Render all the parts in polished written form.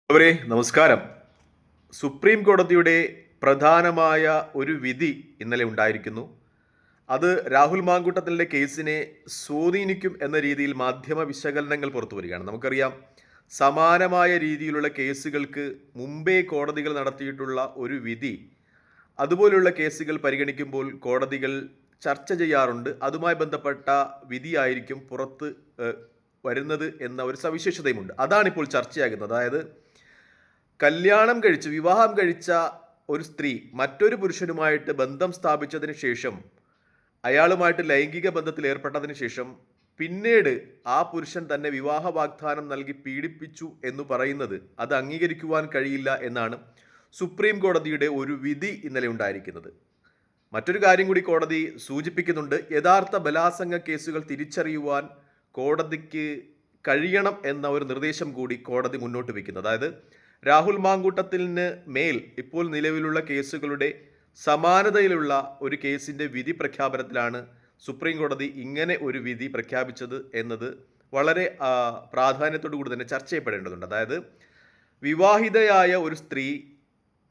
അവരെ നമസ്കാരം. സുപ്രീം കോടതിയുടെ പ്രധാനമായ ഒരു വിധി ഇന്നലെ ഉണ്ടായിരിക്കുന്നു. അത് രാഹുൽ മാങ്കൂട്ടത്തിൻ്റെ കേസിനെ സ്വാധീനിക്കും എന്ന രീതിയിൽ മാധ്യമ വിശകലനങ്ങൾ പുറത്തു വരികയാണ്. നമുക്കറിയാം, സമാനമായ രീതിയിലുള്ള കേസുകൾക്ക് മുമ്പേ കോടതികൾ നടത്തിയിട്ടുള്ള ഒരു വിധി അതുപോലുള്ള കേസുകൾ പരിഗണിക്കുമ്പോൾ കോടതികൾ ചർച്ച ചെയ്യാറുണ്ട്. അതുമായി ബന്ധപ്പെട്ട വിധിയായിരിക്കും പുറത്ത് വരുന്നത് എന്ന ഒരു സവിശേഷതയുമുണ്ട്. അതാണിപ്പോൾ ചർച്ചയാകുന്നത്. അതായത് വിവാഹം കഴിച്ച ഒരു സ്ത്രീ മറ്റൊരു പുരുഷനുമായിട്ട് ബന്ധം സ്ഥാപിച്ചതിന് ശേഷം, അയാളുമായിട്ട് ലൈംഗിക ബന്ധത്തിൽ ഏർപ്പെട്ടതിന് ശേഷം പിന്നീട് ആ പുരുഷൻ തന്നെ വിവാഹ വാഗ്ദാനം നൽകി പീഡിപ്പിച്ചു എന്ന് പറയുന്നത് അത് അംഗീകരിക്കുവാൻ കഴിയില്ല എന്നാണ് സുപ്രീം കോടതിയുടെ ഒരു വിധി ഇന്നലെ ഉണ്ടായിരിക്കുന്നത്. മറ്റൊരു കാര്യം കൂടി കോടതി സൂചിപ്പിക്കുന്നുണ്ട്. യഥാർത്ഥ ബലാത്സംഗ കേസുകൾ തിരിച്ചറിയുവാൻ കോടതിക്ക് കഴിയണം എന്ന ഒരു നിർദ്ദേശം കൂടി കോടതി മുന്നോട്ട് വയ്ക്കുന്നത്. അതായത് രാഹുൽ മാങ്കൂട്ടത്തിന് മേൽ ഇപ്പോൾ നിലവിലുള്ള കേസുകളുടെ സമാനതയിലുള്ള ഒരു കേസിൻ്റെ വിധി പ്രഖ്യാപനത്തിലാണ് സുപ്രീം കോടതി ഇങ്ങനെ ഒരു വിധി പ്രഖ്യാപിച്ചത് എന്നത് വളരെ പ്രാധാന്യത്തോടു കൂടി തന്നെ ചർച്ച ചെയ്യപ്പെടേണ്ടതുണ്ട്. അതായത് വിവാഹിതയായ ഒരു സ്ത്രീ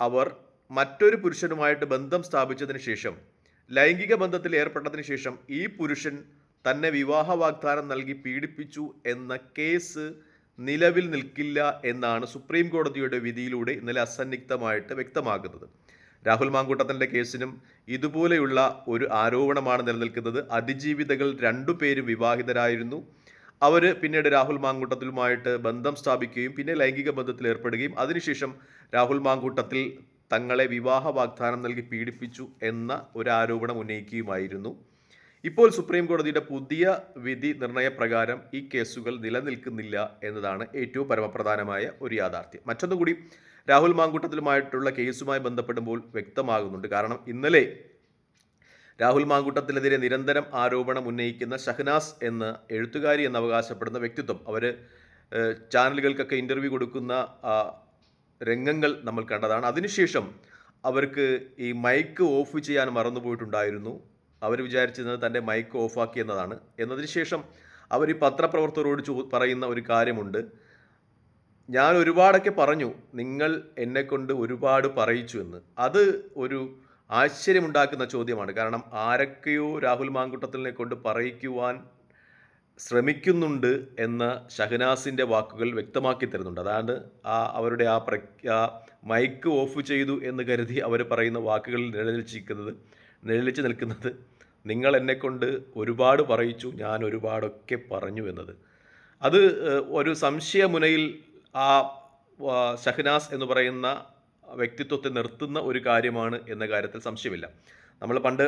അവർ മറ്റൊരു പുരുഷനുമായിട്ട് ബന്ധം സ്ഥാപിച്ചതിന് ശേഷം, ലൈംഗിക ബന്ധത്തിൽ ഏർപ്പെട്ടതിന് ശേഷം ഈ പുരുഷൻ തന്നെ വിവാഹ വാഗ്ദാനം നൽകി പീഡിപ്പിച്ചു എന്ന കേസ് നിലവിൽ നിൽക്കില്ല എന്നാണ് സുപ്രീം കോടതിയുടെ വിധിയിലൂടെ ഇന്നലെ അസന്നിഗ്ധമായിട്ട് വ്യക്തമാക്കുന്നത്. രാഹുൽ മാങ്കൂട്ടത്തിൻ്റെ കേസിനും ഇതുപോലെയുള്ള ഒരു ആരോപണമാണ് നിലനിൽക്കുന്നത്. അതിജീവിതകൾ രണ്ടുപേരും വിവാഹിതരായിരുന്നു. അവർ പിന്നീട് രാഹുൽ മാങ്കൂട്ടത്തിലുമായിട്ട് ബന്ധം സ്ഥാപിക്കുകയും പിന്നെ ലൈംഗിക ബന്ധത്തിൽ ഏർപ്പെടുകയും അതിനുശേഷം രാഹുൽ മാങ്കൂട്ടത്തിൽ തങ്ങളെ വിവാഹ വാഗ്ദാനം നൽകി പീഡിപ്പിച്ചു എന്ന ഒരു ആരോപണം ഉന്നയിക്കുകയുമായിരുന്നു. ഇപ്പോൾ സുപ്രീം കോടതിയുടെ പുതിയ വിധി നിർണയപ്രകാരം ഈ കേസുകൾ നിലനിൽക്കുന്നില്ല എന്നതാണ് ഏറ്റവും പരമപ്രധാനമായ ഒരു യാഥാർത്ഥ്യം. മറ്റൊന്നുകൂടി രാഹുൽ മാങ്കൂട്ടത്തിലുമായിട്ടുള്ള കേസുമായി ബന്ധപ്പെടുമ്പോൾ വ്യക്തമാകുന്നുണ്ട്. കാരണം ഇന്നലെ രാഹുൽ മാങ്കൂട്ടത്തിനെതിരെ നിരന്തരം ആരോപണം ഉന്നയിക്കുന്ന ഷഹനാസ് എന്ന എഴുത്തുകാരി എന്ന് അവകാശപ്പെടുന്ന വ്യക്തിത്വം, അവർ ചാനലുകൾക്കൊക്കെ ഇൻ്റർവ്യൂ കൊടുക്കുന്ന രംഗങ്ങൾ നമ്മൾ കണ്ടതാണ്. അതിനുശേഷം അവർക്ക് ഈ മൈക്ക് ഓഫ് ചെയ്യാൻ മറന്നുപോയിട്ടുണ്ടായിരുന്നു. അവർ വിചാരിച്ചിരുന്നത് തൻ്റെ മൈക്ക് ഓഫാക്കി എന്നതാണ്. എന്നതിന് ശേഷം അവർ ഈ പത്രപ്രവർത്തകരോട് പറയുന്ന ഒരു കാര്യമുണ്ട്. ഞാൻ ഒരുപാടൊക്കെ പറഞ്ഞു, നിങ്ങൾ എന്നെക്കൊണ്ട് ഒരുപാട് പറയിച്ചു എന്ന്. അത് ഒരു ആശ്ചര്യമുണ്ടാക്കുന്ന ചോദ്യമാണ്. കാരണം ആരൊക്കെയോ രാഹുൽ മാങ്കൂട്ടത്തിനെ കൊണ്ട് പറയിക്കുവാൻ ശ്രമിക്കുന്നുണ്ട് എന്ന ഷഹനാസിൻ്റെ വാക്കുകൾ വ്യക്തമാക്കി തരുന്നുണ്ട്. അതാണ് അവരുടെ ആ മൈക്ക് ഓഫ് ചെയ്തു എന്ന് കരുതി അവർ പറയുന്ന വാക്കുകളിൽ നിഴലിച്ച് നിൽക്കുന്നത് നിങ്ങൾ എന്നെക്കൊണ്ട് ഒരുപാട് പറയിച്ചു, ഞാൻ ഒരുപാടൊക്കെ പറഞ്ഞു എന്നത്. അത് ഒരു സംശയമുനയിൽ ആ ഷഹനാസ് എന്ന് പറയുന്ന വ്യക്തിത്വത്തെ നിർത്തുന്ന ഒരു കാര്യമാണ് എന്ന കാര്യത്തിൽ സംശയമില്ല. നമ്മൾ പണ്ട്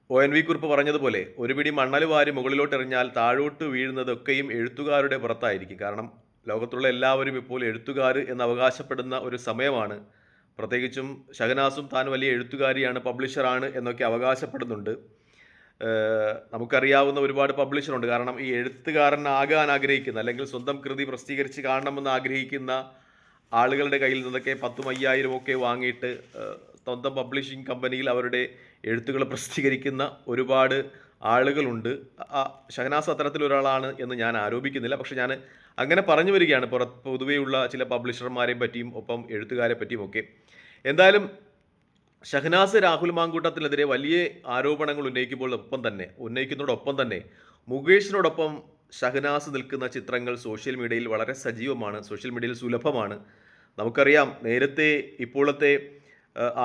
ONV കുറിപ്പ് പറഞ്ഞതുപോലെ, ഒരു പിടി മണ്ണൽ വാരി മുകളിലോട്ട് എറിഞ്ഞാൽ താഴോട്ട് വീഴുന്നതൊക്കെയും എഴുത്തുകാരുടെ പുറത്തായിരിക്കും. കാരണം ലോകത്തുള്ള എല്ലാവരും ഇപ്പോൾ എഴുത്തുകാർ എന്ന് അവകാശപ്പെടുന്ന ഒരു സമയമാണ്. പ്രത്യേകിച്ചും ഷഹനാസും താൻ വലിയ എഴുത്തുകാരിയാണ്, പബ്ലിഷറാണ് എന്നൊക്കെ അവകാശപ്പെടുന്നുണ്ട്. നമുക്കറിയാവുന്ന ഒരുപാട് പബ്ലിഷറുണ്ട്. കാരണം ഈ എഴുത്തുകാരനാകാൻ ആഗ്രഹിക്കുന്ന, അല്ലെങ്കിൽ സ്വന്തം കൃതി പ്രസിദ്ധീകരിച്ച് കാണണമെന്ന് ആഗ്രഹിക്കുന്ന ആളുകളുടെ കയ്യിൽ നിന്നൊക്കെ 10,000 5,000 ഒക്കെ വാങ്ങിയിട്ട് സ്വന്തം പബ്ലിഷിംഗ് കമ്പനിയിൽ അവരുടെ എഴുത്തുകൾ പ്രസിദ്ധീകരിക്കുന്ന ഒരുപാട് ആളുകളുണ്ട്. ഷഹനാസ് അത്തരത്തിലൊരാളാണ് എന്ന് ഞാൻ ആരോപിക്കുന്നില്ല. പക്ഷെ ഞാൻ അങ്ങനെ പറഞ്ഞു വരികയാണ് പൊതുവെയുള്ള ചില പബ്ലിഷർമാരെ പറ്റിയും ഒപ്പം എഴുത്തുകാരെ പറ്റിയും ഒക്കെ. എന്തായാലും ഷഹനാസ് രാഹുൽ മാങ്കൂട്ടത്തിനെതിരെ വലിയ ആരോപണങ്ങൾ ഉന്നയിക്കുന്നതോടൊപ്പം തന്നെ മുകേഷിനോടൊപ്പം ഷഹനാസ് നിൽക്കുന്ന ചിത്രങ്ങൾ സോഷ്യൽ മീഡിയയിൽ വളരെ സജീവമാണ്, സോഷ്യൽ മീഡിയയിൽ സുലഭമാണ്. നമുക്കറിയാം, നേരത്തെ ഇപ്പോഴത്തെ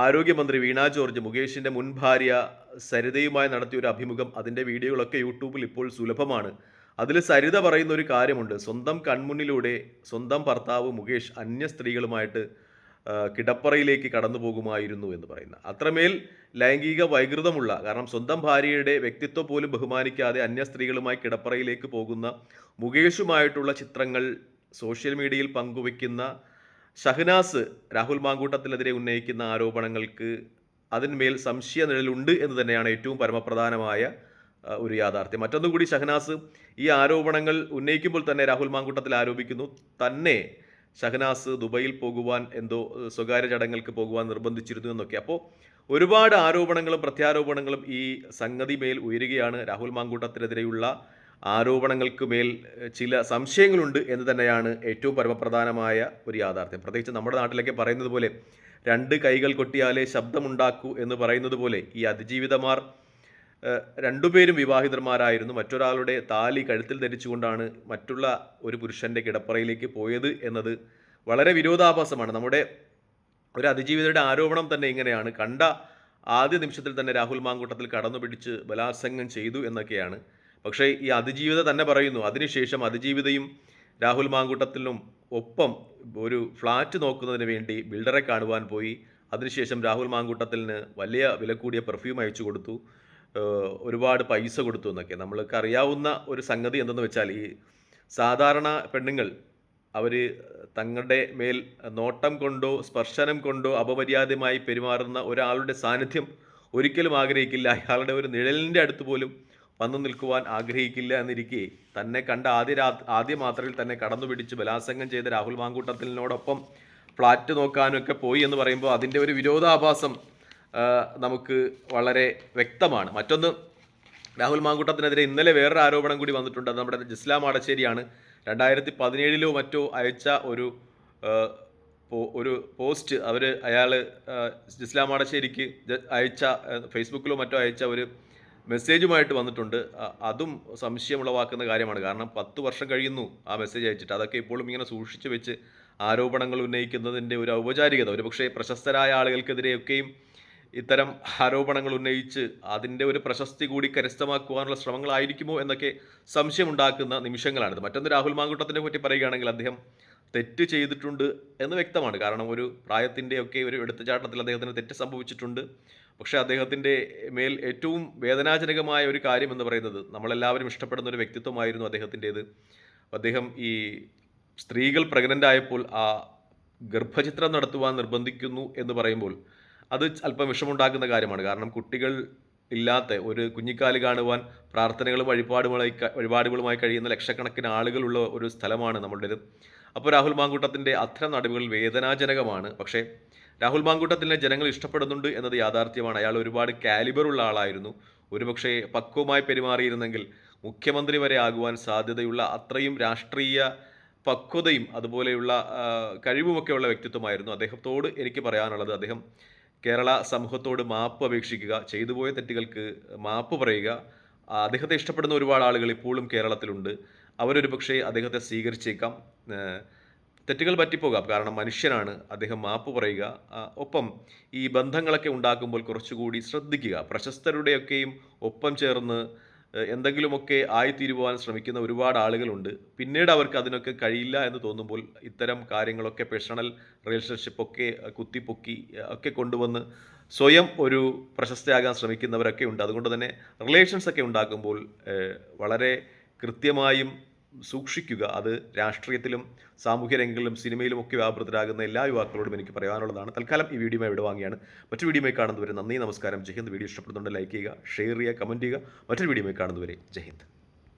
ആരോഗ്യമന്ത്രി വീണ ജോർജ് മുകേഷിൻ്റെ മുൻ ഭാര്യ സരിതയുമായി നടത്തിയ ഒരു അഭിമുഖം, അതിൻ്റെ വീഡിയോകളൊക്കെ യൂട്യൂബിൽ ഇപ്പോൾ സുലഭമാണ്. അതിൽ സരിത പറയുന്ന ഒരു കാര്യമുണ്ട്. സ്വന്തം കൺമുന്നിലൂടെ സ്വന്തം ഭർത്താവ് മുകേഷ് അന്യ സ്ത്രീകളുമായിട്ട് കിടപ്പറയിലേക്ക് കടന്നു പോകുമായിരുന്നു എന്ന് പറയുന്ന, അത്രമേൽ ലൈംഗിക വൈകൃതമുള്ള, കാരണം സ്വന്തം ഭാര്യയുടെ വ്യക്തിത്വം പോലും ബഹുമാനിക്കാതെ അന്യ സ്ത്രീകളുമായി കിടപ്പറയിലേക്ക് പോകുന്ന മുകേഷുമായിട്ടുള്ള ചിത്രങ്ങൾ സോഷ്യൽ മീഡിയയിൽ പങ്കുവയ്ക്കുന്ന ഷഹനാസ് രാഹുൽ മാങ്കൂട്ടത്തിനെതിരെ ഉന്നയിക്കുന്ന ആരോപണങ്ങൾക്ക് അതിന്മേൽ സംശയ നിഴലുണ്ട് എന്ന് തന്നെയാണ് ഏറ്റവും പരമപ്രധാനമായ ഒരു യാഥാർത്ഥ്യം. മറ്റൊന്നുകൂടി, ഷഹനാസ് ഈ ആരോപണങ്ങൾ ഉന്നയിക്കുമ്പോൾ തന്നെ രാഹുൽ മാങ്കൂട്ടത്തിൽ ആരോപിക്കുന്നു തന്നെ ഷഹനാസ് ദുബൈയിൽ പോകുവാൻ, എന്തോ സ്വകാര്യ ചടങ്ങുകൾക്ക് പോകുവാൻ നിർബന്ധിച്ചിരുന്നു എന്നൊക്കെ. അപ്പോൾ ഒരുപാട് ആരോപണങ്ങളും പ്രത്യാരോപണങ്ങളും ഈ സംഗതി മേൽ ഉയരുകയാണ്. രാഹുൽ മാങ്കൂട്ടത്തിനെതിരെയുള്ള ആരോപണങ്ങൾക്ക് മേൽ ചില സംശയങ്ങളുണ്ട് എന്ന് തന്നെയാണ് ഏറ്റവും പരമപ്രധാനമായ ഒരു യാഥാർത്ഥ്യം. പ്രത്യേകിച്ച് നമ്മുടെ നാട്ടിലൊക്കെ പറയുന്നത് പോലെ 2 കൈകൾ കൊട്ടിയാലേ ശബ്ദമുണ്ടാക്കൂ എന്ന് പറയുന്നത് പോലെ ഈ അതിജീവിതമാർ രണ്ടുപേരും വിവാഹിതന്മാരായിരുന്നു. മറ്റൊരാളുടെ താലി കഴുത്തിൽ ധരിച്ചുകൊണ്ടാണ് മറ്റുള്ള ഒരു പുരുഷൻ്റെ കിടപ്പറയിലേക്ക് പോയത് എന്നത് വളരെ വിരോധാഭാസമാണ്. നമ്മുടെ ഒരു അതിജീവിതയുടെ ആരോപണം തന്നെ ഇങ്ങനെയാണ്. കണ്ട ആദ്യ നിമിഷത്തിൽ തന്നെ രാഹുൽ മാങ്കൂട്ടത്തിൽ കടന്നു പിടിച്ച് ബലാത്സംഗം ചെയ്തു എന്നൊക്കെയാണ്. പക്ഷേ ഈ അതിജീവിത തന്നെ പറയുന്നു അതിനുശേഷം അതിജീവിതയും രാഹുൽ മാങ്കൂട്ടത്തിനും ഒപ്പം ഒരു ഫ്ലാറ്റ് നോക്കുന്നതിന് വേണ്ടി ബിൽഡറെ കാണുവാൻ പോയി. അതിനുശേഷം രാഹുൽ മാങ്കൂട്ടത്തിന് വലിയ വില കൂടിയ പെർഫ്യൂം അയച്ചു കൊടുത്തു, ഒരുപാട് പൈസ കൊടുത്തു എന്നൊക്കെ. നമ്മൾക്ക് അറിയാവുന്ന ഒരു സംഗതി എന്തെന്ന് വെച്ചാൽ ഈ സാധാരണ പെണ്ണുങ്ങൾ അവർ തങ്ങളുടെ മേൽ നോട്ടം കൊണ്ടോ സ്പർശനം കൊണ്ടോ അപമര്യാദമായി പെരുമാറുന്ന ഒരാളുടെ സാന്നിധ്യം ഒരിക്കലും ആഗ്രഹിക്കില്ല. അയാളുടെ ഒരു നിഴലിൻ്റെ അടുത്ത് പോലും വന്നു നിൽക്കുവാൻ ആഗ്രഹിക്കില്ല എന്നിരിക്കെ തന്നെ കണ്ട ആദ്യ മാത്രയിൽ തന്നെ കടന്നു പിടിച്ച് ബലാത്സംഗം ചെയ്ത രാഹുൽ മാങ്കൂട്ടത്തിനോടൊപ്പം ഫ്ലാറ്റ് നോക്കാനൊക്കെ പോയി എന്ന് പറയുമ്പോൾ അതിൻ്റെ ഒരു വിരോധാഭാസം നമുക്ക് വളരെ വ്യക്തമാണ്. മറ്റൊന്ന്, രാഹുൽ മാങ്കൂട്ടത്തിനെതിരെ ഇന്നലെ വേറൊരു ആരോപണം കൂടി വന്നിട്ടുണ്ട്. അത് നമ്മുടെ ജിസ്ല മാടശ്ശേരിയാണ്. 2017 മറ്റോ അയച്ച ഒരു പോസ്റ്റ് അയാൾ ജിസ്ല മാടശ്ശേരിക്ക് അയച്ച ഫേസ്ബുക്കിലോ മറ്റോ അയച്ച ഒരു മെസ്സേജുമായിട്ട് വന്നിട്ടുണ്ട്. അതും സംശയമുളവാക്കുന്ന കാര്യമാണ്. കാരണം 10 വർഷം കഴിയുന്നു ആ മെസ്സേജ് അയച്ചിട്ട്. അതൊക്കെ ഇപ്പോഴും ഇങ്ങനെ സൂക്ഷിച്ചു വെച്ച് ആരോപണങ്ങൾ ഉന്നയിക്കുന്നതിൻ്റെ ഒരു ഔപചാരികത, ഒരുപക്ഷെ പ്രശസ്തരായ ആളുകൾക്കെതിരെയൊക്കെയും ഇത്തരം ആരോപണങ്ങൾ ഉന്നയിച്ച് അതിൻ്റെ ഒരു പ്രശസ്തി കൂടി കരസ്ഥമാക്കുവാനുള്ള ശ്രമങ്ങളായിരിക്കുമോ എന്നൊക്കെ സംശയമുണ്ടാക്കുന്ന നിമിഷങ്ങളാണിത്. മറ്റൊന്ന്, രാഹുൽ മാങ്കൂട്ടത്തിനെ പറ്റി പറയുകയാണെങ്കിൽ അദ്ദേഹം തെറ്റ് ചെയ്തിട്ടുണ്ട് എന്ന് വ്യക്തമാണ്. കാരണം ഒരു പ്രായത്തിൻ്റെയൊക്കെ ഒരു എടുത്തുചാട്ടത്തിൽ അദ്ദേഹത്തിന് തെറ്റ് സംഭവിച്ചിട്ടുണ്ട്. പക്ഷേ അദ്ദേഹത്തിൻ്റെ മേൽ ഏറ്റവും വേദനാജനകമായ ഒരു കാര്യം എന്ന് പറയുന്നത്, നമ്മളെല്ലാവരും ഇഷ്ടപ്പെടുന്ന ഒരു വ്യക്തിത്വമായിരുന്നു അദ്ദേഹത്തിൻ്റേത്. അദ്ദേഹം ഈ സ്ത്രീകൾ പ്രഗ്നൻ്റ് ആയപ്പോൾ ആ ഗർഭചിത്രം നടത്തുവാൻ നിർബന്ധിക്കുന്നു എന്ന് പറയുമ്പോൾ അത് അല്പം വിഷമുണ്ടാക്കുന്ന കാര്യമാണ്. കാരണം കുട്ടികൾ ഇല്ലാത്ത ഒരു കുഞ്ഞിക്കാല് കാണുവാൻ പ്രാർത്ഥനകളും വഴിപാടുകളുമായി കഴിയുന്ന ലക്ഷക്കണക്കിന് ആളുകളുള്ള ഒരു സ്ഥലമാണ് നമ്മളുടേത്. അപ്പോൾ രാഹുൽ മാങ്കൂട്ടത്തിൻ്റെ അത്തരം നടപടികൾ വേദനാജനകമാണ്. പക്ഷേ രാഹുൽ മാങ്കൂട്ടത്തിനെ ജനങ്ങൾ ഇഷ്ടപ്പെടുന്നുണ്ട് എന്നത് യാഥാർത്ഥ്യമാണ്. അയാൾ ഒരുപാട് കാലിബറുള്ള ആളായിരുന്നു. ഒരുപക്ഷെ പക്വമായി പെരുമാറിയിരുന്നെങ്കിൽ മുഖ്യമന്ത്രി വരെ ആകുവാൻ സാധ്യതയുള്ള അത്രയും രാഷ്ട്രീയ പക്വതയും അതുപോലെയുള്ള കഴിവുമൊക്കെയുള്ള വ്യക്തിത്വമായിരുന്നു. അദ്ദേഹത്തോട് എനിക്ക് പറയാനുള്ളത്, അദ്ദേഹം കേരള സമൂഹത്തോട് മാപ്പ് അപേക്ഷിക്കുക, ചെയ്തുപോയ തെറ്റുകൾക്ക് മാപ്പ് പറയുക. അദ്ദേഹത്തെ ഇഷ്ടപ്പെടുന്ന ഒരുപാട് ആളുകൾ ഇപ്പോഴും കേരളത്തിലുണ്ട്. അവരൊരു പക്ഷേ അദ്ദേഹത്തെ സ്വീകരിച്ചേക്കാം. തെറ്റുകൾ പറ്റിപ്പോകാം, കാരണം മനുഷ്യനാണ്. അദ്ദേഹം മാപ്പ് പറയുക. ഒപ്പം ഈ ബന്ധങ്ങളൊക്കെ ഉണ്ടാക്കുമ്പോൾ കുറച്ചുകൂടി ശ്രദ്ധിക്കുക. പ്രശസ്തരുടെയൊക്കെയും ഒപ്പം ചേർന്ന് എന്തെങ്കിലുമൊക്കെ ആയിത്തീരുവാൻ ശ്രമിക്കുന്ന ഒരുപാട് ആളുകളുണ്ട്. പിന്നീട് അവർക്ക് അതിനൊക്കെ കഴിയില്ല എന്ന് തോന്നുമ്പോൾ ഇത്തരം കാര്യങ്ങളൊക്കെ പേഴ്സണൽ റിലേഷൻഷിപ്പൊക്കെ കുത്തിപ്പൊക്കി ഒക്കെ കൊണ്ടുവന്ന് സ്വയം ഒരു പ്രശസ്തയാകാൻ ശ്രമിക്കുന്നവരൊക്കെ ഉണ്ട്. അതുകൊണ്ട് തന്നെ റിലേഷൻസൊക്കെ ഉണ്ടാക്കുമ്പോൾ വളരെ കൃത്യമായും സൂക്ഷിക്കുക. അത് രാഷ്ട്രീയത്തിലും സാമൂഹ്യ രംഗങ്ങളിലും സിനിമയിലുമൊക്കെ വ്യാപൃതരാകുന്ന എല്ലാ യുവാക്കളോടും എനിക്ക് പറയാനുള്ളതാണ്. തൽക്കാലം ഈ വീഡിയോ ഇവിടെ വാങ്ങിയാണ്. മറ്റൊരു വീഡിയോയിൽ കാണുന്നവരെ നന്ദി, നമസ്കാരം, ജയ് ഹിന്ദ്. വീഡിയോ ഇഷ്ടപ്പെടുന്നുണ്ട് ലൈക്ക് ചെയ്യുക, ഷെയർ ചെയ്യുക, കമൻറ്റ് ചെയ്യുക. മറ്റൊരു വീഡിയോയിൽ കാണുന്നവരെ ജയ് ഹിന്ദ്.